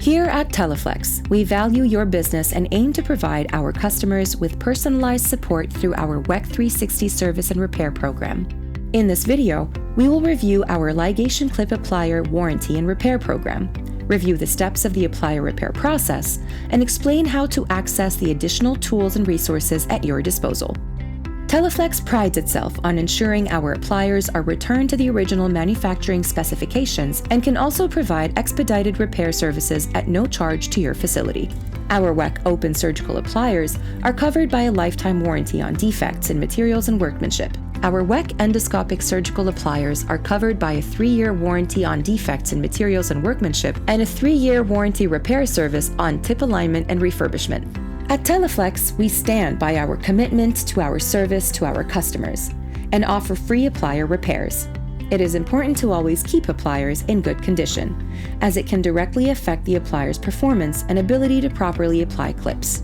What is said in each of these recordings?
Here at Teleflex, we value your business and aim to provide our customers with personalized support through our Weck 360 service and repair program. In this video, we will review our ligation clip applier warranty and repair program, review the steps of the applier repair process, and explain how to access the additional tools and resources at your disposal. Teleflex prides itself on ensuring our appliers are returned to the original manufacturing specifications and can also provide expedited repair services at no charge to your facility. Our Weck open surgical appliers are covered by a lifetime warranty on defects in materials and workmanship. Our Weck endoscopic surgical appliers are covered by a 3-year warranty on defects in materials and workmanship and a 3-year warranty repair service on tip alignment and refurbishment. At Teleflex, we stand by our commitment to our service to our customers and offer free applier repairs. It is important to always keep appliers in good condition, as it can directly affect the applier's performance and ability to properly apply clips.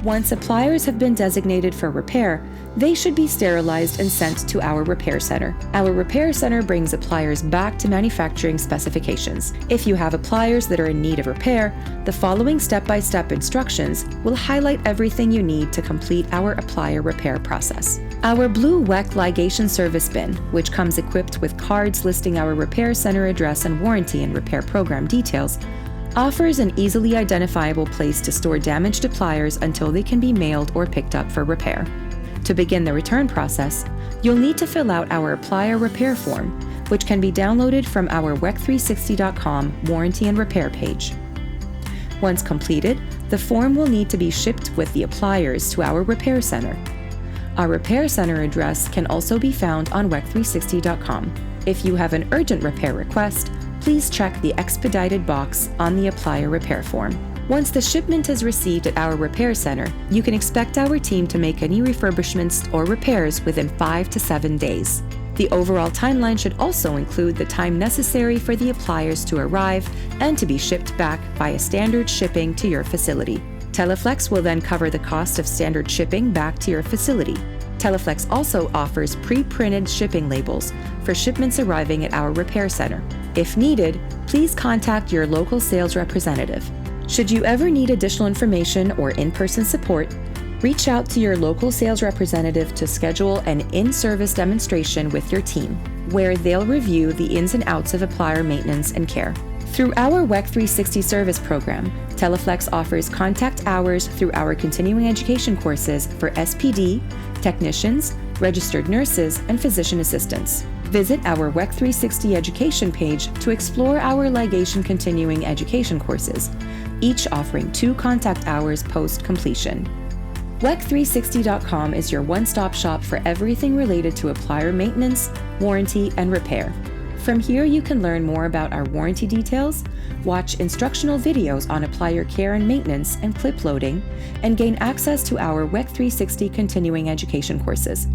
Once appliers have been designated for repair, they should be sterilized and sent to our repair center. Our repair center brings appliers back to manufacturing specifications. If you have appliers that are in need of repair, the following step-by-step instructions will highlight everything you need to complete our applier repair process. Our blue Weck ligation service bin, which comes equipped with cards listing our repair center address and warranty and repair program details, offers an easily identifiable place to store damaged appliers until they can be mailed or picked up for repair. To begin the return process, you'll need to fill out our applier repair form, which can be downloaded from our weck360.com warranty and repair page. Once completed, the form will need to be shipped with the appliers to our repair center. Our repair center address can also be found on weck360.com. If you have an urgent repair request, please check the expedited box on the applier repair form. Once the shipment is received at our repair center, you can expect our team to make any refurbishments or repairs within 5 to 7 days. The overall timeline should also include the time necessary for the appliers to arrive and to be shipped back via standard shipping to your facility. Teleflex will then cover the cost of standard shipping back to your facility. Teleflex also offers pre-printed shipping labels for shipments arriving at our repair center. If needed, please contact your local sales representative. Should you ever need additional information or in-person support, reach out to your local sales representative to schedule an in-service demonstration with your team, where they'll review the ins and outs of applier maintenance and care. Through our Weck 360 service program, Teleflex offers contact hours through our continuing education courses for SPD, technicians, registered nurses, and physician assistants. Visit our Weck 360 education page to explore our ligation continuing education courses, each offering 2 contact hours post-completion. Weck360.com is your one-stop shop for everything related to applier maintenance, warranty, and repair. From here, you can learn more about our warranty details, watch instructional videos on applier care and maintenance and clip loading, and gain access to our Weck 360 continuing education courses.